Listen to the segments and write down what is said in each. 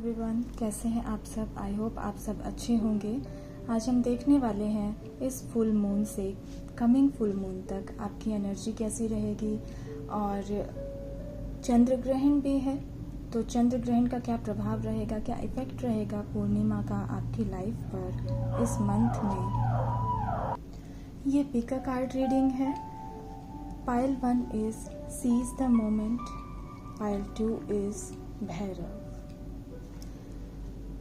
Everyone, कैसे हैं आप सब। आई होप आप सब अच्छे होंगे। आज हम देखने वाले हैं इस फुल मून से कमिंग फुल मून तक आपकी एनर्जी कैसी रहेगी। और चंद्र ग्रहण भी है, तो चंद्र ग्रहण का क्या प्रभाव रहेगा, क्या इफेक्ट रहेगा पूर्णिमा का आपकी लाइफ पर इस मंथ में। ये पिका कार्ड रीडिंग है। Pile 1 is seize the moment, pile 2 is Bhairav.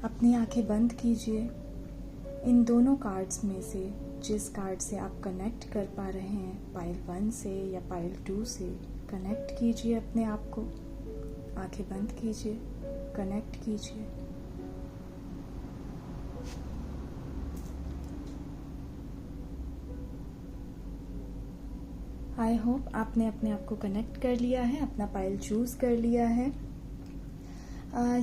अपनी आंखें बंद कीजिए। इन दोनों कार्ड्स में से जिस कार्ड से आप कनेक्ट कर पा रहे हैं, पाइल 1 से या पाइल 2 से, कनेक्ट कीजिए अपने आप को। आंखें बंद कीजिए, कनेक्ट कीजिए। आई होप आपने अपने आप को कनेक्ट कर लिया है, अपना पाइल चूज कर लिया है।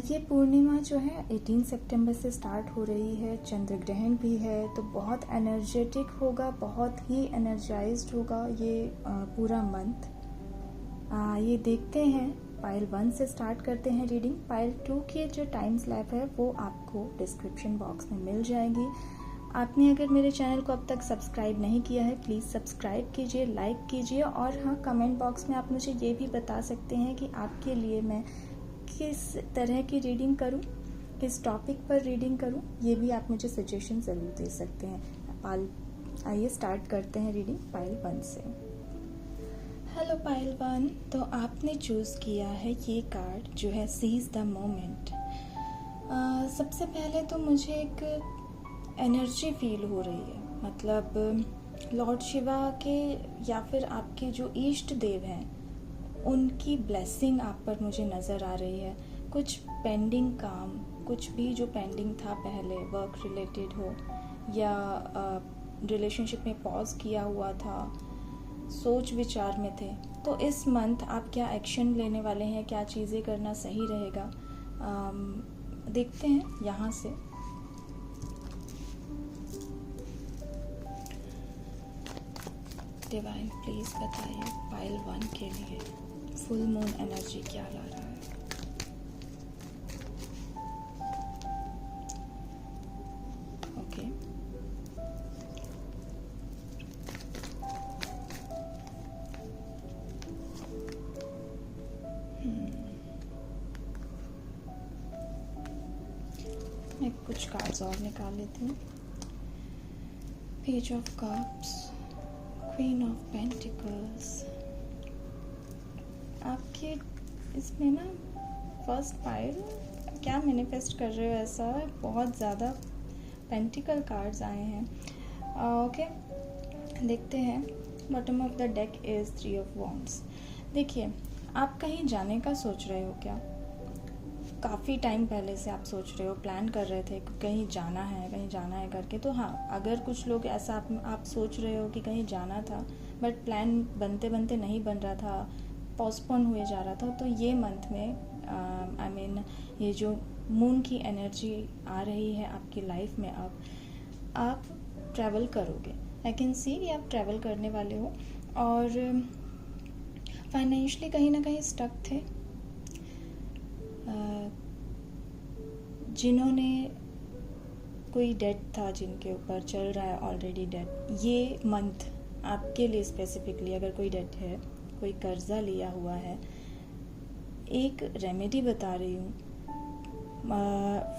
ये पूर्णिमा जो है 18 सितंबर से स्टार्ट हो रही है। चंद्र ग्रहण भी है, तो बहुत एनर्जेटिक होगा, बहुत ही एनर्जाइज्ड होगा ये पूरा मंथ। ये देखते हैं, पाइल 1 से स्टार्ट करते हैं रीडिंग। पाइल 2 की जो टाइम स्लैब है वो आपको डिस्क्रिप्शन बॉक्स में मिल जाएगी। आपने अगर मेरे चैनल को अब तक सब्सक्राइब नहीं किया है, प्लीज़ सब्सक्राइब कीजिए, लाइक कीजिए। और हाँ, कमेंट बॉक्स में आप मुझे ये भी बता सकते हैं कि आपके लिए मैं किस तरह की रीडिंग करूं, किस टॉपिक पर रीडिंग करूं। ये भी आप मुझे सजेशन ज़रूर दे सकते हैं। आइए स्टार्ट करते हैं रीडिंग पाइल 1 से। हेलो पाइल 1, तो आपने चूज़ किया है ये कार्ड जो है सीज द मोमेंट। सबसे पहले तो मुझे एक एनर्जी फील हो रही है, मतलब लॉर्ड शिवा के या फिर आपके जो इष्ट देव हैं उनकी ब्लेसिंग आप पर मुझे नज़र आ रही है। कुछ पेंडिंग काम, कुछ भी जो पेंडिंग था पहले, वर्क रिलेटेड हो या रिलेशनशिप में पॉज किया हुआ था, सोच विचार में थे, तो इस मंथ आप क्या एक्शन लेने वाले हैं, क्या चीज़ें करना सही रहेगा, देखते हैं यहाँ से। डिवाइन प्लीज़ बताइए पाइल 1 के लिए फुल मून एनर्जी क्या ला रहा है। ओके, मैं कुछ कार्ड्स और निकाल लेती हूँ। Page of cups, queen of pentacles. आपके इसमें ना फर्स्ट पाइल क्या मैनिफेस्ट कर रहे हो, ऐसा बहुत ज़्यादा पेंटिकल कार्ड्स आए हैं। ओके, देखते हैं। Bottom of the deck is 3 of wands. देखिए, आप कहीं जाने का सोच रहे हो क्या? काफ़ी टाइम पहले से आप सोच रहे हो, प्लान कर रहे थे कहीं जाना है करके। तो हाँ, अगर कुछ लोग ऐसा आप सोच रहे हो कि कहीं जाना था बट प्लान बनते बनते नहीं बन रहा था, पोस्टपोन हुए जा रहा था, तो ये मंथ में ये जो मून की एनर्जी आ रही है आपकी लाइफ में, अब आप ट्रैवल करोगे। आई कैन सी कि आप ट्रैवल करने वाले हो और फाइनेंशियली कहीं ना कहीं स्टक थे। जिन्होंने कोई डेट था जिनके ऊपर चल रहा है ऑलरेडी डेट, ये मंथ आपके लिए स्पेसिफिकली अगर कोई डेट है, कोई कर्जा लिया हुआ है, एक रेमेडी बता रही हूँ।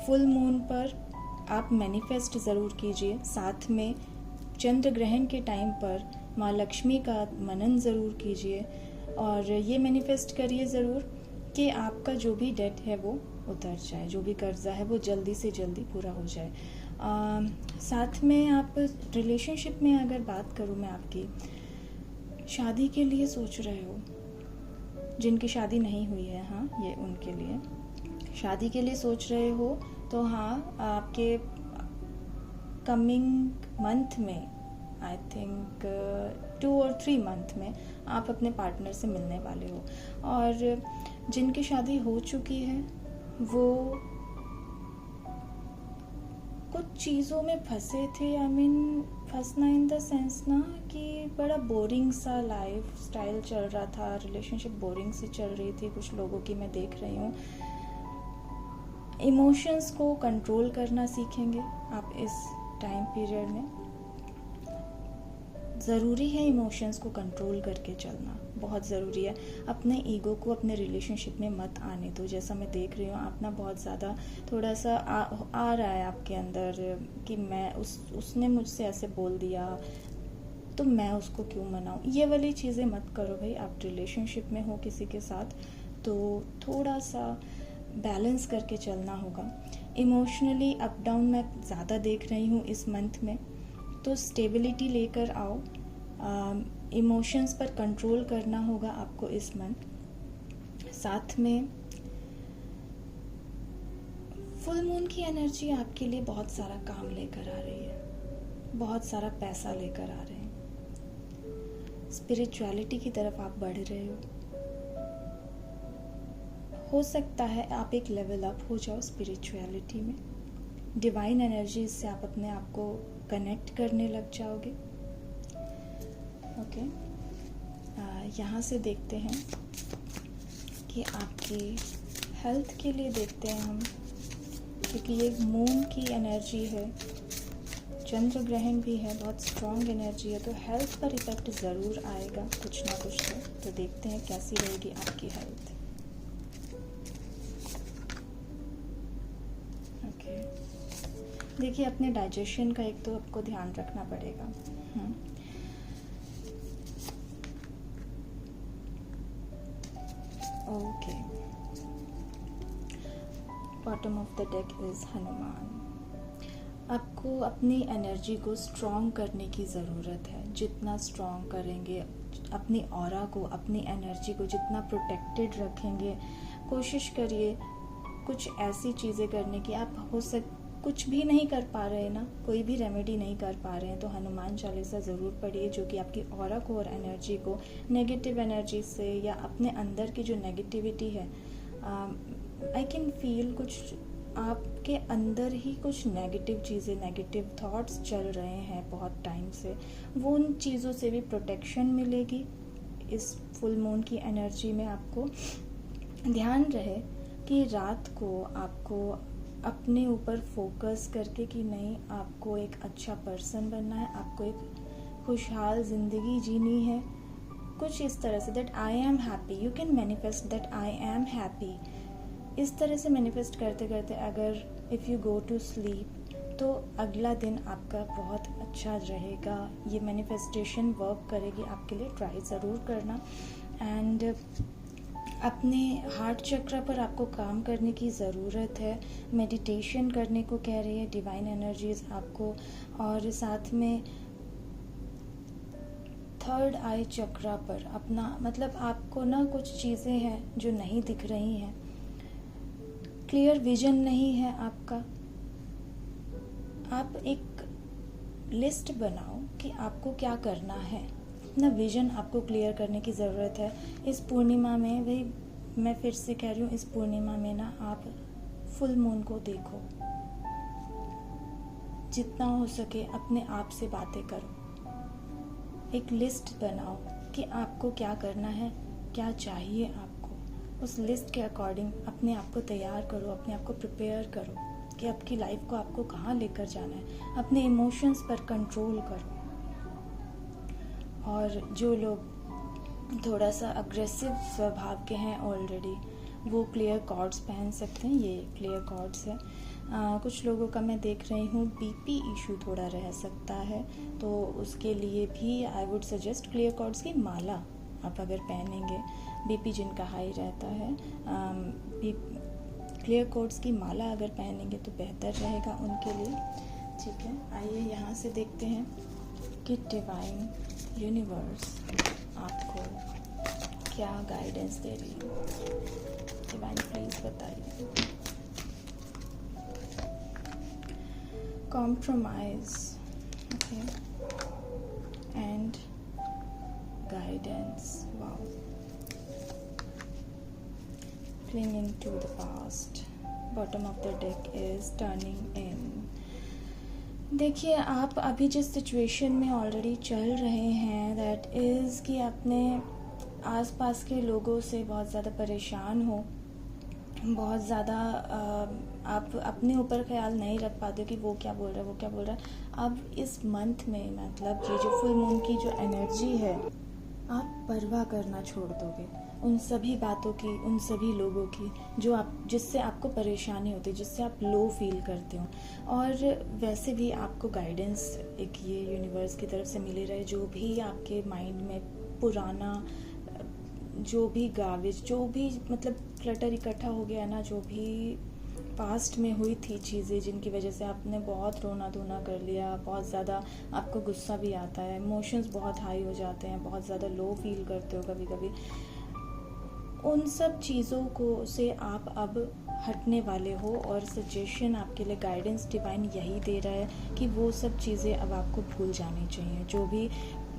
फुल मून पर आप मैनिफेस्ट ज़रूर कीजिए, साथ में चंद्र ग्रहण के टाइम पर माँ लक्ष्मी का मनन ज़रूर कीजिए और ये मैनिफेस्ट करिए ज़रूर कि आपका जो भी डेट है वो उतर जाए, जो भी कर्जा है वो जल्दी से जल्दी पूरा हो जाए। साथ में आप रिलेशनशिप में अगर बात करूँ मैं, आपकी शादी के लिए सोच रहे हो, जिनकी शादी नहीं हुई है, हाँ ये उनके लिए शादी के लिए सोच रहे हो, तो हाँ आपके कमिंग मंथ में, आई थिंक 2 और 3 मंथ में आप अपने पार्टनर से मिलने वाले हो। और जिनकी शादी हो चुकी है वो कुछ चीज़ों में फंसे थे। फंसना इन द सेंस ना कि बड़ा बोरिंग सा लाइफ स्टाइल चल रहा था, रिलेशनशिप बोरिंग सी चल रही थी कुछ लोगों की, मैं देख रही हूँ। इमोशंस को कंट्रोल करना सीखेंगे आप इस टाइम पीरियड में। ज़रूरी है इमोशंस को कंट्रोल करके चलना, बहुत ज़रूरी है। अपने ईगो को अपने रिलेशनशिप में मत आने दो। जैसा मैं देख रही हूँ आप ना बहुत ज़्यादा थोड़ा सा आ रहा है आपके अंदर कि मैं उसने मुझसे ऐसे बोल दिया तो मैं उसको क्यों मनाऊँ। ये वाली चीज़ें मत करो भाई। आप रिलेशनशिप में हो किसी के साथ तो थोड़ा सा बैलेंस करके चलना होगा। इमोशनली अप डाउन मैं ज़्यादा देख रही हूँ इस मंथ में, तो स्टेबिलिटी लेकर आओ। इमोशंस पर कंट्रोल करना होगा आपको इस मंथ। साथ में फुल मून की एनर्जी आपके लिए बहुत सारा काम लेकर आ रही है, बहुत सारा पैसा लेकर आ रहे हैं। स्पिरिचुअलिटी की तरफ आप बढ़ रहे हो सकता है आप एक लेवल अप हो जाओ स्पिरिचुअलिटी में। डिवाइन एनर्जी से आप अपने आप को कनेक्ट करने लग जाओगे। ओके, यहाँ से देखते हैं कि आपकी हेल्थ के लिए देखते हैं हम, क्योंकि ये मून की एनर्जी है, चंद्र ग्रहण भी है, बहुत स्ट्रॉन्ग एनर्जी है, तो हेल्थ पर इफेक्ट ज़रूर आएगा कुछ ना कुछ। तो देखते हैं कैसी रहेगी आपकी हेल्थ। ओके, देखिए अपने डाइजेशन का एक तो आपको ध्यान रखना पड़ेगा। Okay, bottom of the deck is Hanuman. आपको अपनी एनर्जी को स्ट्रॉन्ग करने की ज़रूरत है। जितना स्ट्रॉन्ग करेंगे अपनी ऑरा को, अपनी एनर्जी को जितना प्रोटेक्टेड रखेंगे, कोशिश करिए कुछ ऐसी चीज़ें करने की। आप कुछ भी नहीं कर पा रहे ना, कोई भी रेमेडी नहीं कर पा रहे हैं, तो हनुमान चालीसा ज़रूर पढ़िए, जो कि आपकी ऑरा को और एनर्जी को नेगेटिव एनर्जी से या अपने अंदर की जो नेगेटिविटी है, आई कैन फील कुछ आपके अंदर ही कुछ नेगेटिव चीज़ें, नेगेटिव थॉट्स चल रहे हैं बहुत टाइम से, वो उन चीज़ों से भी प्रोटेक्शन मिलेगी इस फुल मून की एनर्जी में। आपको ध्यान रहे कि रात को आपको अपने ऊपर फोकस करके कि नहीं, आपको एक अच्छा पर्सन बनना है, आपको एक खुशहाल ज़िंदगी जीनी है, कुछ इस तरह से that I am happy, you can manifest that I am happy. इस तरह से मैनिफेस्ट करते करते अगर if you go to sleep तो अगला दिन आपका बहुत अच्छा रहेगा। ये मैनिफेस्टेशन वर्क करेगी आपके लिए, ट्राई ज़रूर करना। एंड अपने हार्ट चक्र पर आपको काम करने की ज़रूरत है, मेडिटेशन करने को कह रही है डिवाइन एनर्जीज आपको। और साथ में थर्ड आई चक्र पर अपना, मतलब आपको ना कुछ चीज़ें हैं जो नहीं दिख रही हैं, क्लियर विजन नहीं है आपका। आप एक लिस्ट बनाओ कि आपको क्या करना है, अपना विजन आपको क्लियर करने की ज़रूरत है। इस पूर्णिमा में, वही मैं फिर से कह रही हूँ, इस पूर्णिमा में ना आप फुल मून को देखो, जितना हो सके अपने आप से बातें करो, एक लिस्ट बनाओ कि आपको क्या करना है, क्या चाहिए आपको। उस लिस्ट के अकॉर्डिंग अपने आप को तैयार करो, अपने आप को प्रिपेयर करो कि आपकी लाइफ को आपको कहाँ लेकर जाना है। अपने इमोशंस पर कंट्रोल करो। और जो लोग थोड़ा सा अग्रेसिव स्वभाव के हैं ऑलरेडी, वो क्लियर कॉर्ड्स पहन सकते हैं। ये क्लियर कॉर्ड्स है। कुछ लोगों का मैं देख रही हूँ बीपी इशू थोड़ा रह सकता है, तो उसके लिए भी I would suggest clear quartz की माला आप अगर पहनेंगे, बीपी जिनका हाई रहता है, क्लियर कॉर्ड्स की माला अगर पहनेंगे तो बेहतर रहेगा उनके लिए। ठीक है, आइए यहाँ से देखते हैं कि डिवाइन यूनिवर्स आपको क्या गाइडेंस दे रही है। डिवाइन प्लीज बताइए। Compromise, okay, and guidance. Wow, clinging to the past. Bottom of the deck is turning in. देखिए आप अभी जिस सिचुएशन में ऑलरेडी चल रहे हैं, दैट इज़ कि अपने आसपास के लोगों से बहुत ज़्यादा परेशान हो, बहुत ज़्यादा आप अपने ऊपर ख्याल नहीं रख पाते हो कि वो क्या बोल रहा है, वो क्या बोल रहा है। अब इस मंथ में मतलब ये जो फुल मून की जो एनर्जी है, आप परवाह करना छोड़ दोगे उन सभी बातों की, उन सभी लोगों की जिससे आपको परेशानी होती है, जिससे आप लो फील करते हो। और वैसे भी आपको गाइडेंस एक ये यूनिवर्स की तरफ से मिली रहे, जो भी आपके माइंड में पुराना जो भी गार्बेज, जो भी मतलब क्लटर इकट्ठा हो गया ना, जो भी पास्ट में हुई थी चीज़ें जिनकी वजह से आपने बहुत रोना धोना कर लिया, बहुत ज़्यादा आपको गुस्सा भी आता है, इमोशंस बहुत हाई हो जाते हैं, बहुत ज़्यादा लो फील करते हो कभी कभी, उन सब चीज़ों को से आप अब हटने वाले हो। और सजेशन आपके लिए, गाइडेंस डिवाइन यही दे रहा है कि वो सब चीज़ें अब आपको भूल जानी चाहिए।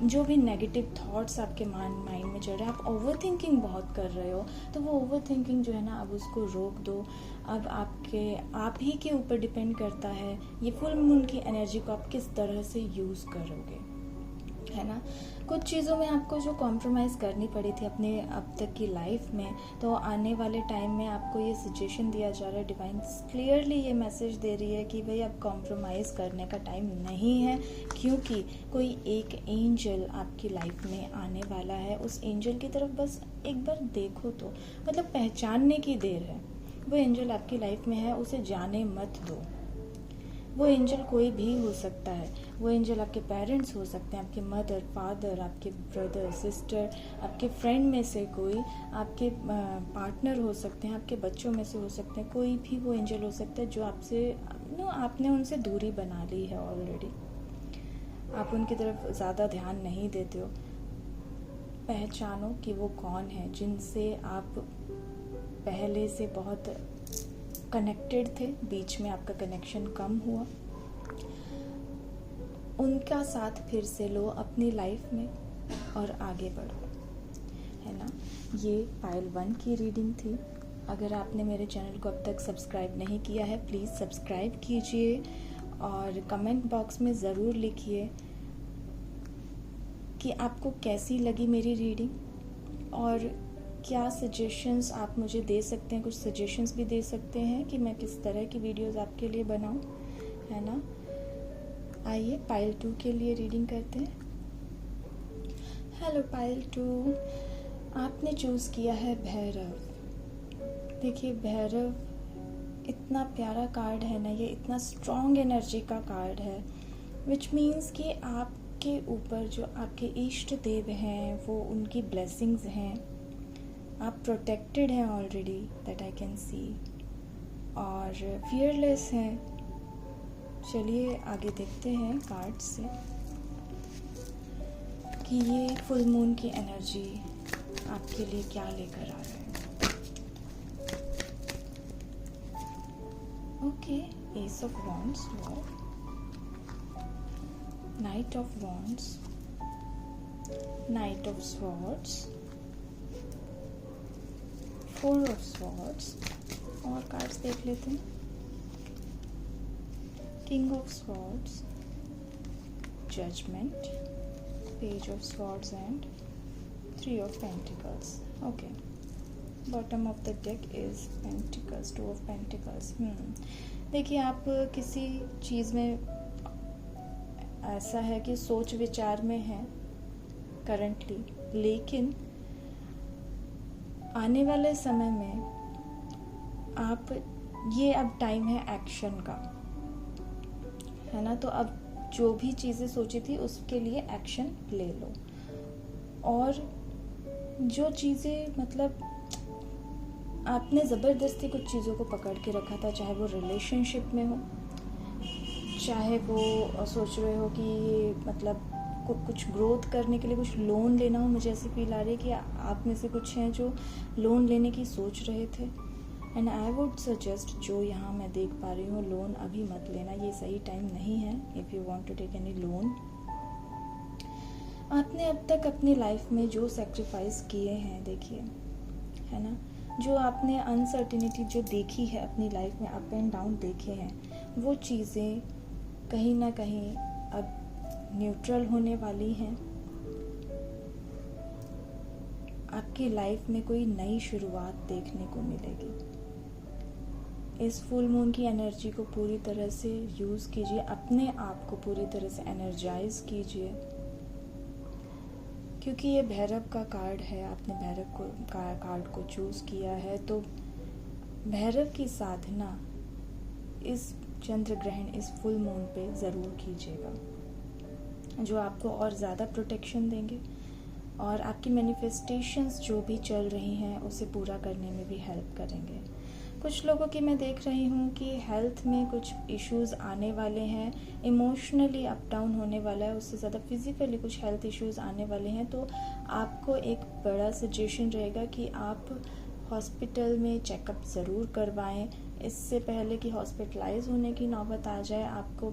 जो भी नेगेटिव थॉट्स आपके माइंड में चल रहे हैं, आप ओवर थिंकिंग बहुत कर रहे हो, तो वो ओवर थिंकिंग जो है ना, अब उसको रोक दो। अब आप ही के ऊपर डिपेंड करता है ये फुल मून की एनर्जी को आप किस तरह से यूज़ करोगे, है ना। कुछ चीज़ों में आपको जो कॉम्प्रोमाइज़ करनी पड़ी थी अपने अब तक की लाइफ में, तो आने वाले टाइम में आपको ये सजेशन दिया जा रहा है, डिवाइन क्लियरली ये मैसेज दे रही है कि भाई अब कॉम्प्रोमाइज़ करने का टाइम नहीं है, क्योंकि कोई एक एंजल आपकी लाइफ में आने वाला है। उस एंजल की तरफ बस एक बार देखो तो, मतलब पहचानने की देर है। वो एंजल आपकी लाइफ में है, उसे जाने मत दो। वो एंजल कोई भी हो सकता है। वो एंजल आपके पेरेंट्स हो सकते हैं, आपके मदर फादर, आपके ब्रदर सिस्टर, आपके फ्रेंड में से कोई, आपके पार्टनर हो सकते हैं, आपके बच्चों में से हो सकते हैं, कोई भी वो एंजल हो सकता है जो आपने उनसे दूरी बना ली है ऑलरेडी। आप उनकी तरफ ज़्यादा ध्यान नहीं देते हो। पहचानो कि वो कौन है जिनसे आप पहले से बहुत कनेक्टेड थे, बीच में आपका कनेक्शन कम हुआ। उनका साथ फिर से लो अपनी लाइफ में और आगे बढ़ो, है ना। ये पाइल 1 की रीडिंग थी। अगर आपने मेरे चैनल को अब तक सब्सक्राइब नहीं किया है, प्लीज़ सब्सक्राइब कीजिए और कमेंट बॉक्स में ज़रूर लिखिए कि आपको कैसी लगी मेरी रीडिंग और क्या सजेशंस आप मुझे दे सकते हैं। कुछ सजेशंस भी दे सकते हैं कि मैं किस तरह की वीडियोस आपके लिए बनाऊं, है ना। आइए पाइल 2 के लिए रीडिंग करते हैं। हेलो पाइल 2, आपने चूज़ किया है भैरव। देखिए भैरव इतना प्यारा कार्ड है ना, ये इतना स्ट्रॉन्ग एनर्जी का कार्ड है, विच मीन्स कि आपके ऊपर जो आपके इष्ट देव हैं वो उनकी ब्लेसिंग्स हैं, आप प्रोटेक्टेड हैं already, that I can see, और फियरलेस हैं। चलिए आगे देखते हैं कार्ड से कि ये फुल मून की एनर्जी आपके लिए क्या लेकर आ रहा है। Okay, ace of wands, knight of wands, knight of swords, 4 of swords, और कार्ड्स देख लेते हैं। King of swords, judgment, page of swords and 3 of pentacles. Okay, bottom of the deck is pentacles, 2 of pentacles. देखिए आप किसी चीज़ में ऐसा है कि सोच विचार में है करंटली, लेकिन आने वाले समय में ये अब टाइम है एक्शन का, है ना। तो अब जो भी चीज़ें सोची थी उसके लिए एक्शन ले लो। और जो चीज़ें मतलब आपने ज़बरदस्ती कुछ चीज़ों को पकड़ के रखा था, चाहे वो रिलेशनशिप में हो, चाहे वो सोच रहे हो कि मतलब कुछ ग्रोथ करने के लिए कुछ लोन लेना हो, मुझे ऐसी फील आ रही है कि आप में से कुछ हैं जो लोन लेने की सोच रहे थे। एंड आई वुड सजेस्ट, जो यहाँ मैं देख पा रही हूँ, लोन अभी मत लेना, ये सही टाइम नहीं है if you want to take any loan. आपने अब तक अपनी लाइफ में जो सेक्रीफाइस किए हैं, देखिए, है ना, जो आपने अनसर्टिनिटी जो देखी है अपनी लाइफ में, अप एंड डाउन देखे हैं, वो चीज़ें कहीं ना कहीं अब न्यूट्रल होने वाली हैं। आपकी लाइफ में कोई नई शुरुआत देखने को मिलेगी, इस फुल मून की एनर्जी को पूरी तरह से यूज़ कीजिए, अपने आप को पूरी तरह से एनर्जाइज कीजिए, क्योंकि ये भैरव का कार्ड है, आपने भैरव को कार्ड को चूज़ किया है। तो भैरव की साधना इस चंद्र ग्रहण, इस फुल मून पे ज़रूर कीजिएगा, जो आपको और ज़्यादा प्रोटेक्शन देंगे और आपकी मैनिफेस्टेशंस जो भी चल रही हैं उसे पूरा करने में भी हेल्प करेंगे। कुछ लोगों की मैं देख रही हूँ कि हेल्थ में कुछ इश्यूज़ आने वाले हैं, इमोशनली अप डाउन होने वाला है, उससे ज़्यादा फिज़िकली कुछ हेल्थ इश्यूज़ आने वाले हैं। तो आपको एक बड़ा सजेशन रहेगा कि आप हॉस्पिटल में चेकअप ज़रूर करवाएं, इससे पहले कि हॉस्पिटलाइज होने की नौबत आ जाए। आपको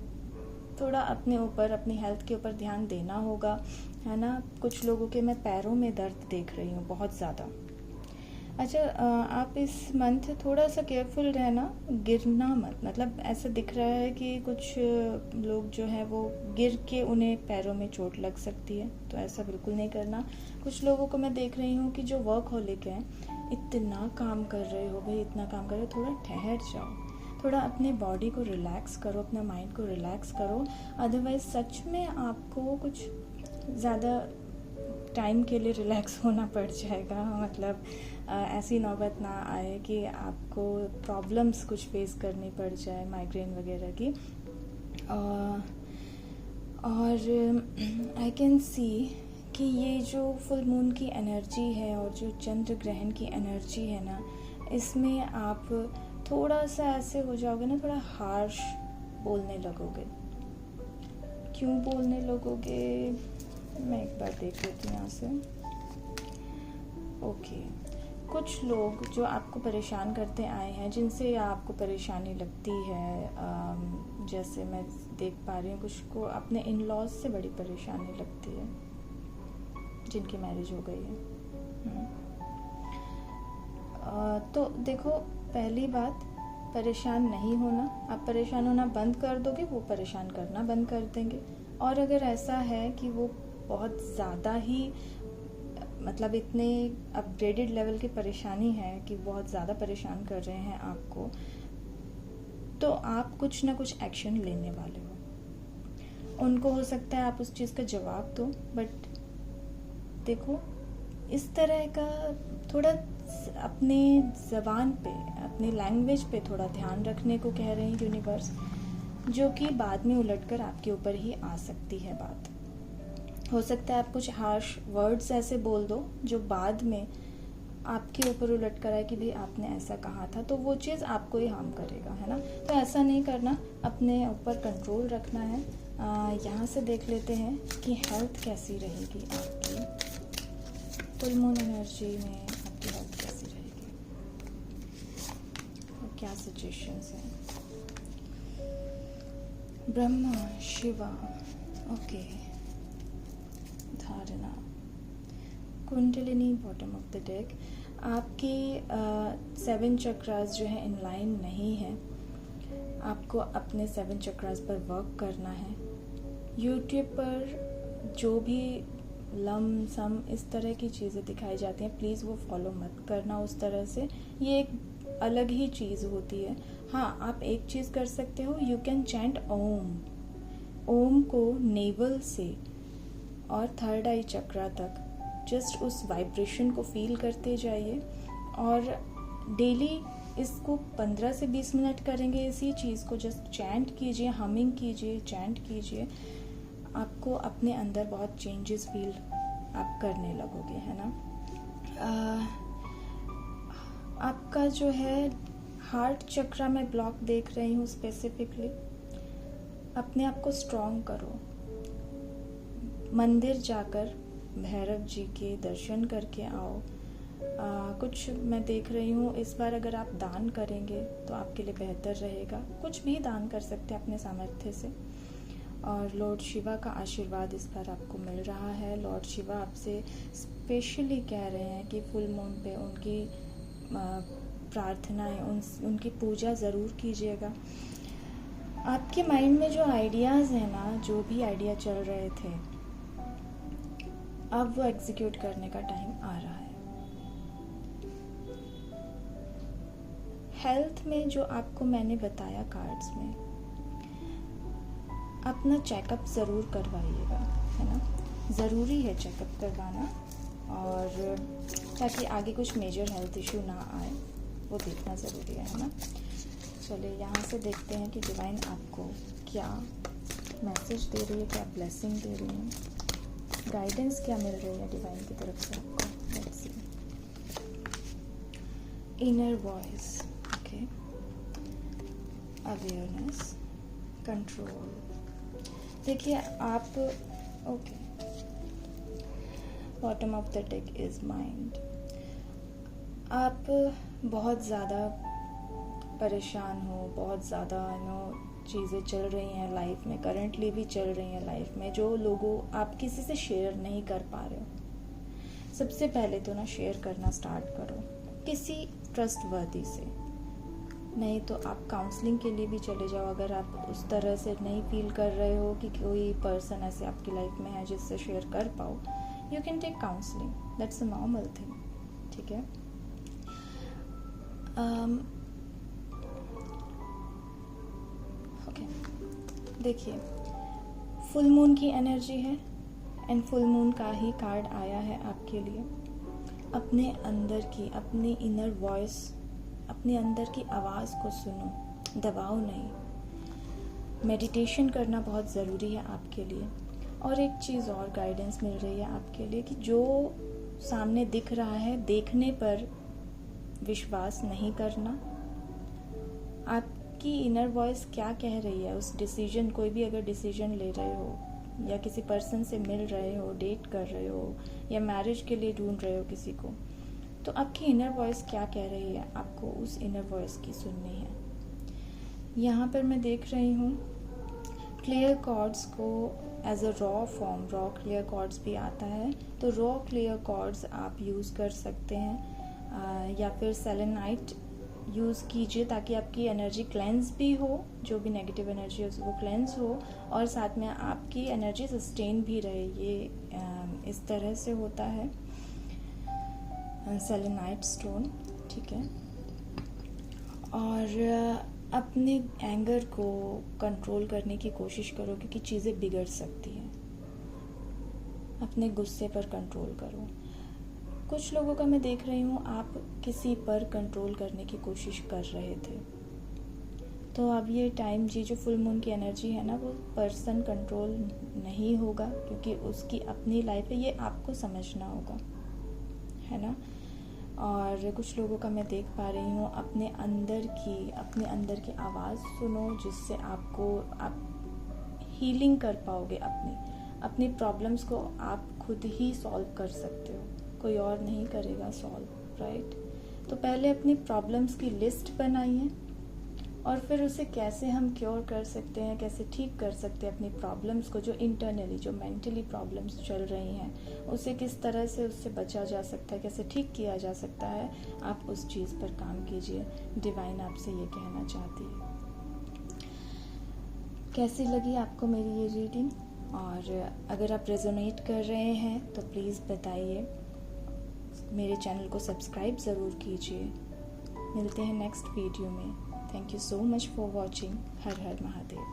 थोड़ा अपने ऊपर, अपनी हेल्थ के ऊपर ध्यान देना होगा, है ना। कुछ लोगों के मैं पैरों में दर्द देख रही हूँ बहुत ज़्यादा। अच्छा, आप इस मंथ थोड़ा सा केयरफुल रहना, गिरना मत। मतलब ऐसा दिख रहा है कि कुछ लोग जो है वो गिर के उन्हें पैरों में चोट लग सकती है, तो ऐसा बिल्कुल नहीं करना। कुछ लोगों को मैं देख रही हूँ कि जो वर्कहोलिक हैं, इतना काम कर रहे हो भाई, इतना काम कर रहे हो, थोड़ा ठहर जाओ, थोड़ा अपने बॉडी को रिलैक्स करो, अपने माइंड को रिलैक्स करो। अदरवाइज सच में आपको कुछ ज़्यादा टाइम के लिए रिलैक्स होना पड़ जाएगा। मतलब ऐसी नौबत ना आए कि आपको प्रॉब्लम्स कुछ फेस करनी पड़ जाए, माइग्रेन वगैरह की। और आई कैन सी कि ये जो फुल मून की एनर्जी है और जो चंद्र ग्रहण की एनर्जी है ना, इसमें आप थोड़ा सा ऐसे हो जाओगे ना, थोड़ा हार्श बोलने लगोगे। क्यों बोलने लगोगे, मैं एक बार देख लेती हूँ यहाँ से। ओके, कुछ लोग जो आपको परेशान करते आए हैं, जिनसे आपको परेशानी लगती है, जैसे मैं देख पा रही हूँ कुछ को अपने इन लॉज से बड़ी परेशानी लगती है, जिनकी मैरिज हो गई है। तो देखो, पहली बात, परेशान नहीं होना। आप परेशान होना बंद कर दोगे, वो परेशान करना बंद कर देंगे। और अगर ऐसा है कि वो बहुत ज़्यादा ही, मतलब इतने अपग्रेडेड लेवल की परेशानी है कि बहुत ज़्यादा परेशान कर रहे हैं आपको, तो आप कुछ ना कुछ एक्शन लेने वाले हो। उनको हो सकता है आप उस चीज़ का जवाब दो, बट देखो, इस तरह का थोड़ा अपने ज़बान पे, अपने लैंग्वेज पे थोड़ा ध्यान रखने को कह रहे हैं यूनिवर्स, जो कि बाद में उलटकर आपके ऊपर ही आ सकती है बात। हो सकता है आप कुछ हार्श वर्ड्स ऐसे बोल दो जो बाद में आपके ऊपर उलट कर आए कि भाई आपने ऐसा कहा था, तो वो चीज़ आपको ही हार्म करेगा, है ना। तो ऐसा नहीं करना, अपने ऊपर कंट्रोल रखना है। यहाँ से देख लेते हैं कि हेल्थ कैसी रहेगी आपकी, फुल मून एनर्जी में आपकी हेल्थ कैसी रहेगी और क्या सजेशंस हैं। ब्रह्मा, शिवा, ओके, धारणा, kundalini, bottom of the deck. आपके 7 चक्रास जो है इन लाइन नहीं है। आपको अपने 7 चक्रास पर वर्क करना है। यूट्यूब पर जो भी लम सम इस तरह की चीज़ें दिखाई जाती हैं, प्लीज़ वो फॉलो मत करना उस तरह से, ये एक अलग ही चीज़ होती है। हाँ, आप एक चीज़ कर सकते हो, यू कैन चैंट ओम। ओम को नेवल से और 3rd आई चक्रा तक जस्ट उस वाइब्रेशन को फील करते जाइए, और डेली इसको 15 से 20 मिनट करेंगे। इसी चीज़ को जस्ट चैंट कीजिए, हमिंग कीजिए, चैंट कीजिए। आपको अपने अंदर बहुत चेंजेस फील आप करने लगोगे, है ना। आपका जो है हार्ट चक्रा में ब्लॉक देख रही हूँ स्पेसिफिकली। अपने आप को स्ट्रॉन्ग करो, मंदिर जाकर भैरव जी के दर्शन करके आओ। कुछ मैं देख रही हूँ, इस बार अगर आप दान करेंगे तो आपके लिए बेहतर रहेगा। कुछ भी दान कर सकते हैं अपने सामर्थ्य से। और लॉर्ड शिवा का आशीर्वाद इस बार आपको मिल रहा है। लॉर्ड शिवा आपसे स्पेशली कह रहे हैं कि फुल मून पे उनकी प्रार्थनाएं, उनकी पूजा ज़रूर कीजिएगा। आपके माइंड में जो आइडियाज़ हैं ना, जो भी आइडिया चल रहे थे, अब वो एग्जीक्यूट करने का टाइम आ रहा है। हेल्थ में जो आपको मैंने बताया कार्ड्स में, अपना चेकअप ज़रूर करवाइएगा, है ना। ज़रूरी है चेकअप करवाना, और ताकि आगे कुछ मेजर हेल्थ इशू ना आए, वो देखना ज़रूरी है ना। चलिए यहाँ से देखते हैं कि डिवाइन आपको क्या मैसेज दे रही है, क्या ब्लेसिंग दे रही है, गाइडेंस क्या मिल रही है डिवाइन की तरफ से आपको। Let's see. Inner voice, okay, awareness, control. देखिए आप, okay, bottom of the deck is mind. आप बहुत ज़्यादा परेशान हो, बहुत ज़्यादा चीज़ें चल रही हैं लाइफ में, करंटली भी चल रही हैं लाइफ में, जो लोगों आप किसी से शेयर नहीं कर पा रहे हो। सबसे पहले तो ना शेयर करना स्टार्ट करो किसी ट्रस्टवर्दी से, नहीं तो आप काउंसलिंग के लिए भी चले जाओ। अगर आप उस तरह से नहीं फील कर रहे हो कि कोई पर्सन ऐसे आपकी लाइफ में है जिससे शेयर कर पाओ, you can take counselling, that's a normal thing, ठीक है। ओके, देखिए फुल मून की एनर्जी है, एंड फुल मून का ही कार्ड आया है आपके लिए। अपने अंदर की, अपनी इनर वॉइस, अपने अंदर की आवाज़ को सुनो, दबाओ नहीं। मेडिटेशन करना बहुत ज़रूरी है आपके लिए। और एक चीज़ और गाइडेंस मिल रही है आपके लिए कि जो सामने दिख रहा है, देखने पर विश्वास नहीं करना। आपकी इनर वॉइस क्या कह रही है, उस डिसीजन, कोई भी अगर डिसीजन ले रहे हो, या किसी पर्सन से मिल रहे हो, डेट कर रहे हो, या मैरिज के लिए ढूंढ रहे हो किसी को, तो आपकी इनर वॉइस क्या कह रही है, आपको उस इनर वॉइस की सुननी है। यहाँ पर मैं देख रही हूँ क्लियर कॉर्ड्स को as a raw form, raw clear quartz भी आता है, तो रॉ क्लियर कॉर्ड्स आप यूज़ कर सकते हैं, या फिर सेलेनाइट यूज़ कीजिए ताकि आपकी एनर्जी क्लेंस भी हो, जो भी नेगेटिव एनर्जी है वो क्लेंस हो, और साथ में आपकी एनर्जी सस्टेन भी रहे। ये इस तरह से होता है सेलेनाइट स्टोन, ठीक है। और अपने एंगर को कंट्रोल करने की कोशिश करो, क्योंकि चीज़ें बिगड़ सकती हैं। अपने गुस्से पर कंट्रोल करो। कुछ लोगों का मैं देख रही हूँ आप किसी पर कंट्रोल करने की कोशिश कर रहे थे, तो अब ये टाइम जी, जो फुल मून की एनर्जी है ना, वो पर्सन कंट्रोल नहीं होगा, क्योंकि उसकी अपनी लाइफ है, ये आपको समझना होगा, है ना। और कुछ लोगों का मैं देख पा रही हूँ अपने अंदर की आवाज़ सुनो, जिससे आप हीलिंग कर पाओगे। अपनी प्रॉब्लम्स को आप खुद ही सॉल्व कर सकते हो, कोई और नहीं करेगा सॉल्व, राइट। तो पहले अपनी प्रॉब्लम्स की लिस्ट बनाइए, और फिर उसे कैसे हम क्योर कर सकते हैं, कैसे ठीक कर सकते हैं अपनी प्रॉब्लम्स को, जो इंटरनली, जो मेंटली प्रॉब्लम्स चल रही हैं, उसे किस तरह से उससे बचा जा सकता है, कैसे ठीक किया जा सकता है, आप उस चीज़ पर काम कीजिए। डिवाइन आपसे ये कहना चाहती है। कैसी लगी आपको मेरी ये रीडिंग? और अगर आप रेजोनेट कर रहे हैं तो प्लीज़ बताइए। मेरे चैनल को सब्सक्राइब ज़रूर कीजिए। मिलते हैं नेक्स्ट वीडियो में। Thank you so much for watching. Har Har Mahadev.